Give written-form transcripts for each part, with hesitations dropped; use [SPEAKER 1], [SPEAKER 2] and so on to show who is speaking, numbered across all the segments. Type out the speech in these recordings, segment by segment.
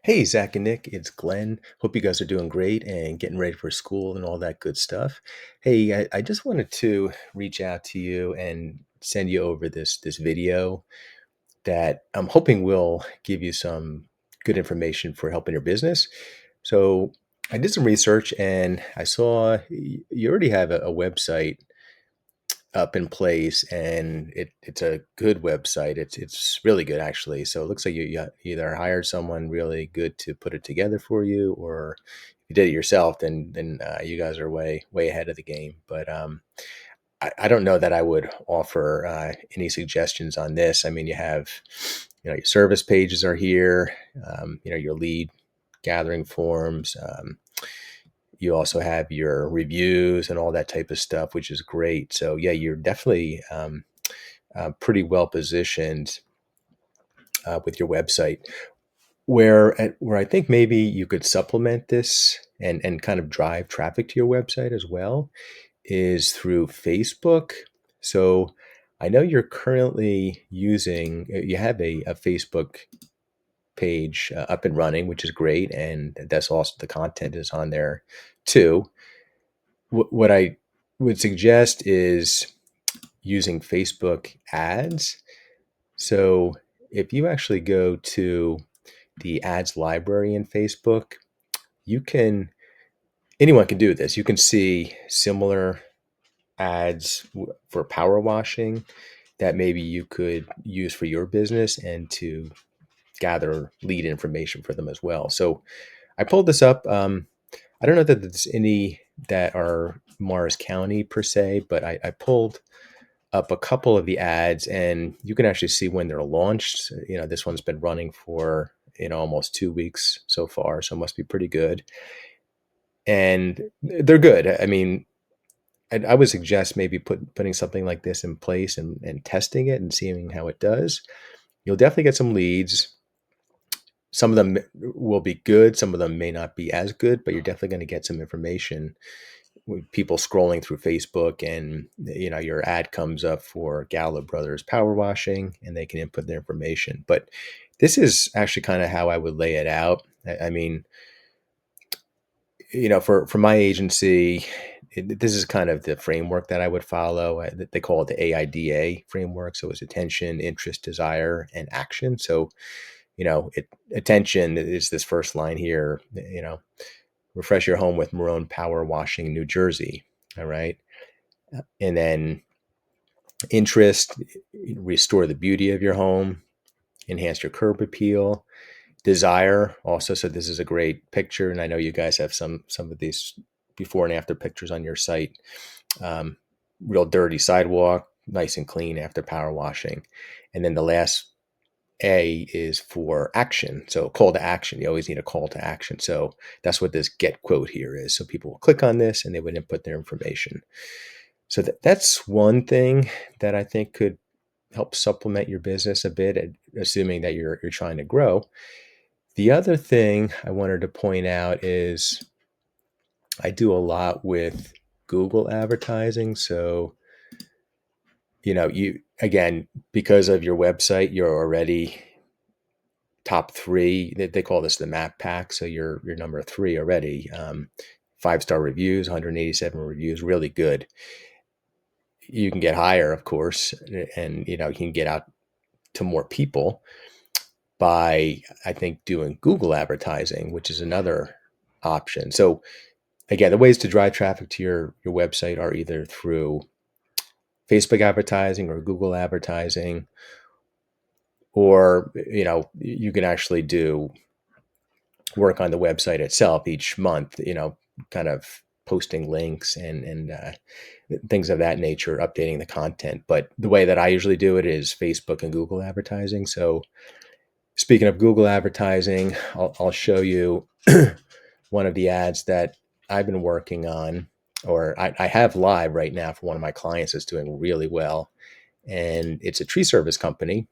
[SPEAKER 1] Hey, Zach and Nick, it's Glenn. Hope you guys are doing great and getting ready for school and all that good stuff. Hey, I just wanted to reach out to you and send you over this video that I'm hoping will give you some good information for helping your business. So I did some research and I saw you already have a website up in place, and it's a good website. It's really good actually. So it looks like you either hired someone really good to put it together for you, or you did it yourself. Then you guys are way ahead of the game. But I don't know that I would offer any suggestions on this. I mean, you have your service pages are here. Your lead gathering forms. You also have your reviews and all that type of stuff, which is great. So yeah, you're definitely pretty well positioned with your website. Where I think maybe you could supplement this and kind of drive traffic to your website as well is through Facebook. So I know you're currently using you have a Facebook page up and running, which is great, and that's also the content is on there too. What I would suggest is using Facebook ads. So if you actually go to the ads library in Facebook, you can, anyone can do this. You can see similar ads for power washing that maybe you could use for your business and to gather lead information for them as well. So I pulled this up. I don't know that there's any that are Morris County per se, but I pulled up a couple of the ads and you can actually see when they're launched. This one's been running for, almost 2 weeks so far. So it must be pretty good. And they're good. I mean, I would suggest maybe putting something like this in place and testing it and seeing how it does. You'll definitely get some leads. Some of them will be good. Some of them may not be as good, but you're definitely going to get some information with people scrolling through Facebook, and your ad comes up for Gallo Brothers power washing and they can input their information. But this is actually kind of how I would lay it out. I mean, for my agency, this is kind of the framework that I would follow. They call it the AIDA framework. So it's attention, interest, desire, and action. So, attention is this first line here, refresh your home with Marone Power Washing, New Jersey. All right. And then interest, restore the beauty of your home, enhance your curb appeal. Desire also. So this is a great picture. And I know you guys have some of these before and after pictures on your site. Real dirty sidewalk, nice and clean after power washing. And then the last A is for action. So call to action. You always need a call to action. So that's what this get quote here is. So people will click on this and they would input their information. So that's one thing that I think could help supplement your business a bit, assuming that you're trying to grow. The other thing I wanted to point out is I do a lot with Google advertising. So, you again, because of your website, you're already top three. They call this the map pack. So you're number three already. 5-star reviews, 187 reviews, really good. You can get higher, of course, and you can get out to more people by, I think, doing Google advertising, which is another option. So again, the ways to drive traffic to your website are either through Facebook advertising or Google advertising, or you can actually do work on the website itself each month, kind of posting links and things of that nature, updating the content. But the way that I usually do it is Facebook and Google advertising. So speaking of Google advertising, I'll show you one of the ads that I've been working on, or I have live right now for one of my clients that's doing really well. And it's a tree service company.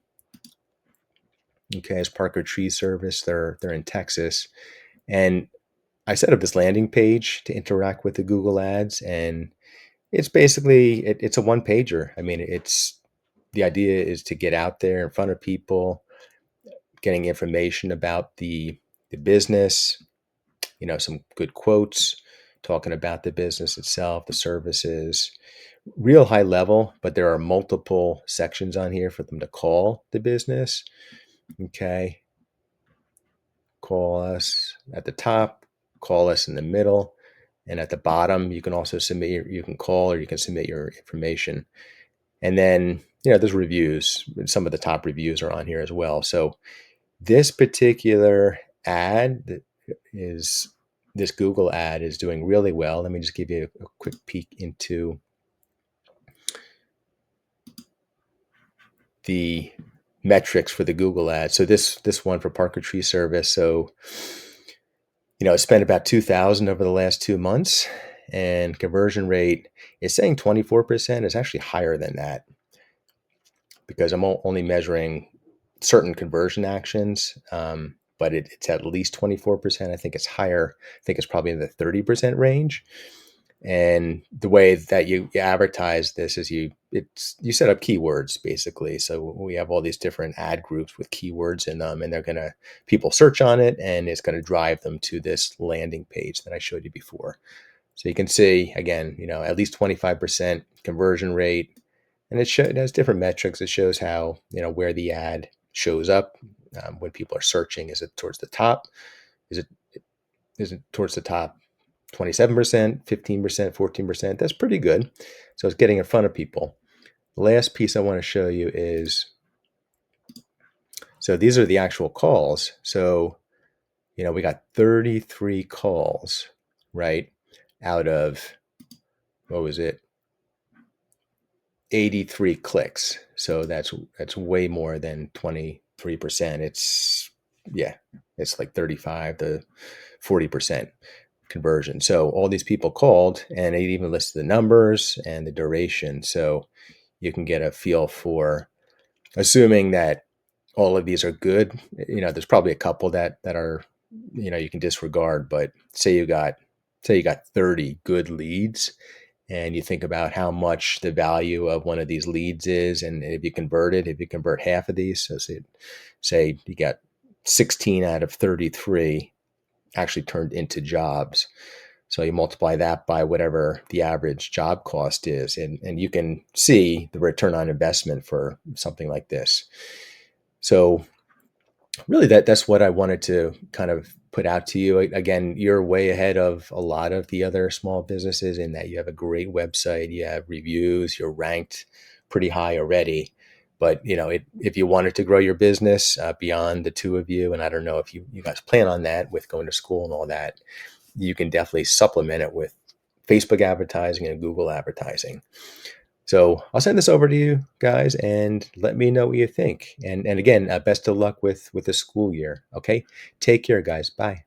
[SPEAKER 1] Okay, it's Parker Tree Service. They're in Texas. And I set up this landing page to interact with the Google ads. And it's basically it's a one pager. I mean, it's the idea is to get out there in front of people, getting information about the the business, some good quotes talking about the business itself, the services, real high level, but there are multiple sections on here for them to call the business. Okay. Call us at the top, call us in the middle, and at the bottom, you can also you can call or you can submit your information. And then, there's reviews. Some of the top reviews are on here as well. So this particular ad is this Google ad is doing really well. Let me just give you a quick peek into the metrics for the Google ad. So this one for Parker Tree Service. So I spent about 2,000 over the last 2 months, and conversion rate is saying 24%. It's actually higher than that because I'm only measuring certain conversion actions, but it's at least 24%. I think it's higher. I think it's probably in the 30% range. And the way that you advertise this is you set up keywords basically. So we have all these different ad groups with keywords in them, and people search on it, and it's going to drive them to this landing page that I showed you before. So you can see again, at least 25% conversion rate, and it has different metrics. It shows how where the ad shows up when people are searching. Is it towards the top? Is it towards the top? 27%, 15%, 14%. That's pretty good. So it's getting in front of people. The last piece I want to show you is, so these are the actual calls. So, we got 33 calls, right? Out of, what was it? 83 clicks. So that's way more than 23%. It's like 35 to 40% conversion. So all these people called, and it even listed the numbers and the duration. So you can get a feel for, assuming that all of these are good. There's probably a couple that are, you can disregard, but say you got 30 good leads, and you think about how much the value of one of these leads is, and if you convert half of these, so say you got 16 out of 33 actually turned into jobs. So you multiply that by whatever the average job cost is, and you can see the return on investment for something like this. So really that's what I wanted to kind of put out to you. Again, you're way ahead of a lot of the other small businesses in that you have a great website, you have reviews, you're ranked pretty high already. But if you wanted to grow your business beyond the two of you, and I don't know if you guys plan on that with going to school and all that, you can definitely supplement it with Facebook advertising and Google advertising. So I'll send this over to you guys and let me know what you think. And again, best of luck with the school year. Okay. Take care, guys. Bye.